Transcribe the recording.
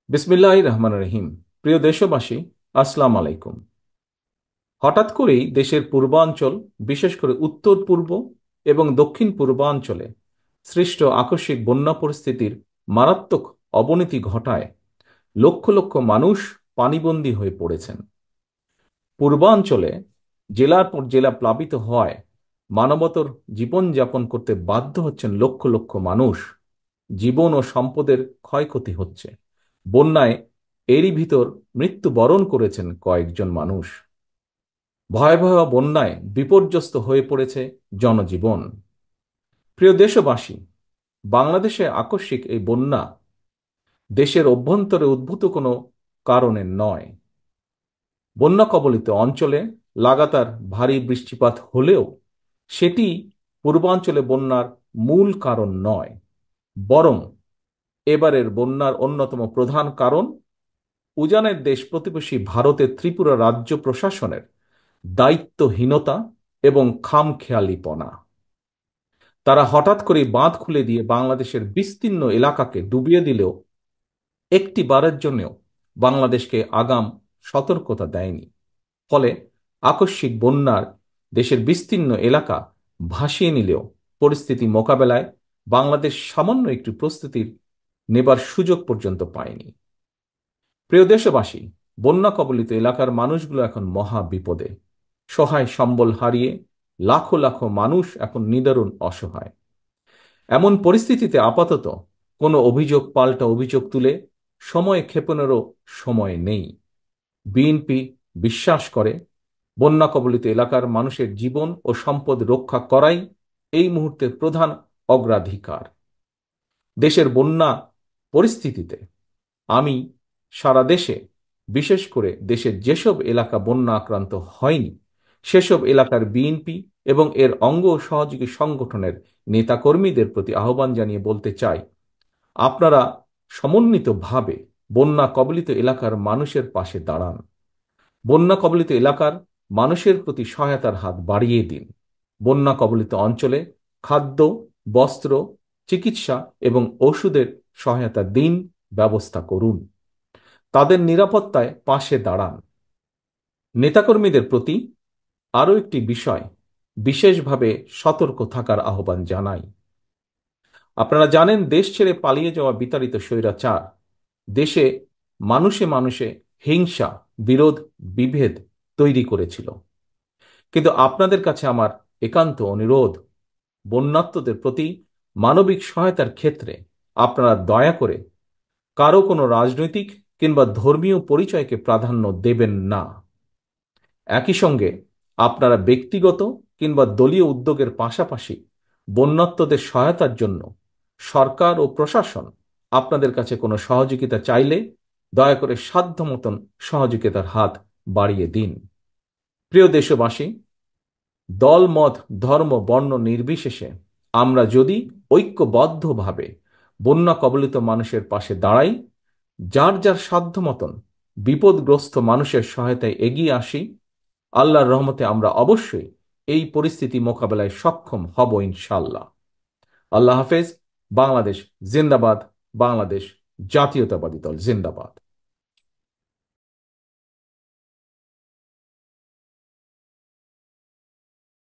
বিসমিল্লাহির রহমানির রহিম। প্রিয় দেশবাসী, আসসালামু আলাইকুম। হঠাৎ করেই দেশের পূর্বাঞ্চল, বিশেষ করে উত্তর পূর্ব এবং দক্ষিণ পূর্বাঞ্চলে সৃষ্ট আকস্মিক বন্যা পরিস্থিতির মারাত্মক অবনতি ঘটায় লক্ষ লক্ষ মানুষ পানিবন্দী হয়ে পড়েছেন। পূর্বাঞ্চলে জেলার পর জেলা প্লাবিত হওয়ায় মানবতর জীবনযাপন করতে বাধ্য হচ্ছেন লক্ষ লক্ষ মানুষ। জীবন ও সম্পদের ক্ষয়ক্ষতি হচ্ছে। বন্যায় এরই ভিতর মৃত্যুবরণ করেছেন কয়েকজন মানুষ। ভয়াবহ বন্যায় বিপর্যস্ত হয়ে পড়েছে জনজীবন। প্রিয় দেশবাসী, বাংলাদেশে আকস্মিক এই বন্যা দেশের অভ্যন্তরে উদ্ভূত কোনো কারণে নয়। বন্যা কবলিত অঞ্চলে লাগাতার ভারী বৃষ্টিপাত হলেও সেটি পূর্বাঞ্চলে বন্যার মূল কারণ নয়। বরং এবারের বন্যার অন্যতম প্রধান কারণ উজানের দেশ প্রতিবেশী ভারতের ত্রিপুরা রাজ্য প্রশাসনের দায়িত্বহীনতা এবং খামখেয়ালিপনা। তারা হঠাৎ করে বাঁধ খুলে দিয়ে বাংলাদেশের বিস্তীর্ণ এলাকাকে ডুবিয়ে দিলেও একটি বারের জন্যও বাংলাদেশকে আগাম সতর্কতা দেয়নি। ফলে আকস্মিক বন্যার দেশের বিস্তীর্ণ এলাকা ভাসিয়ে নিলেও পরিস্থিতি মোকাবেলায় বাংলাদেশ সামান্য একটু প্রস্তুতির নেবার সুযোগ পর্যন্ত পায়নি। প্রিয় দেশবাসী, বন্যা কবলিত এলাকার মানুষগুলো এখন মহা বিপদে। সহায় সম্বল হারিয়ে লাখো লাখো মানুষ এখন নিদারুণ অসহায়। এমন পরিস্থিতিতে আপাতত কোনো অভিযোগ পাল্টা অভিযোগ তুলে সময় ক্ষেপণেরও সময় নেই। বিএনপি বিশ্বাস করে বন্যা কবলিত এলাকার মানুষের জীবন ও সম্পদ রক্ষা করাই এই মুহূর্তের প্রধান অগ্রাধিকার। দেশের বন্যা পরিস্থিতিতে আমি সারা দেশে, বিশেষ করে দেশের যেসব এলাকা বন্যা আক্রান্ত হয়নি সেসব এলাকার বিএনপি এবং এর অঙ্গ ও সহযোগী সংগঠনের নেতাকর্মীদের প্রতি আহ্বান জানিয়ে বলতে চাই, আপনারা সমন্বিতভাবে বন্যা কবলিত এলাকার মানুষের পাশে দাঁড়ান। বন্যা কবলিত এলাকার মানুষের প্রতি সহায়তার হাত বাড়িয়ে দিন। বন্যা কবলিত অঞ্চলে খাদ্য, বস্ত্র, চিকিৎসা এবং ওষুধের সহায়তা দিন, ব্যবস্থা করুন। তাদের নিরাপত্তায় পাশে দাঁড়ান। নেতাকর্মীদের প্রতি আরও একটি বিষয় বিশেষভাবে সতর্ক থাকার আহ্বান জানাই। আপনারা জানেন, দেশ ছেড়ে পালিয়ে যাওয়া বিতাড়িত স্বৈরাচার দেশে মানুষে মানুষে হিংসা, বিরোধ, বিভেদ তৈরি করেছিল। কিন্তু আপনাদের কাছে আমার একান্ত অনুরোধ, বন্যার্তদের প্রতি মানবিক সহায়তার ক্ষেত্রে আপনারা দয়া করে কারো কোনো রাজনৈতিক কিংবা ধর্মীয় পরিচয়কে প্রাধান্য দেবেন না। একই সঙ্গে আপনারা ব্যক্তিগত কিংবা দলীয় উদ্যোগের পাশাপাশি বন্যার্তদের সহায়তার জন্য সরকার ও প্রশাসন আপনাদের কাছে কোনো সহযোগিতা চাইলে দয়া করে সাধ্য মতন সহযোগিতার হাত বাড়িয়ে দিন। প্রিয় দেশবাসী, দল, মত, ধর্ম, বর্ণ নির্বিশেষে আমরা যদি ঐক্যবদ্ধভাবে বন্যা কবলিত মানুষের পাশে দাঁড়াই, যার যার সাধ্য মতন বিপদগ্রস্ত মানুষের সহায়তায় এগিয়ে আসি, আল্লাহর রহমতে আমরা অবশ্যই এই পরিস্থিতি মোকাবেলায় সক্ষম হব ইনশাল্লাহ। আল্লাহ হাফেজ। বাংলাদেশ জিন্দাবাদ। বাংলাদেশ জাতীয়তাবাদী দল জিন্দাবাদ।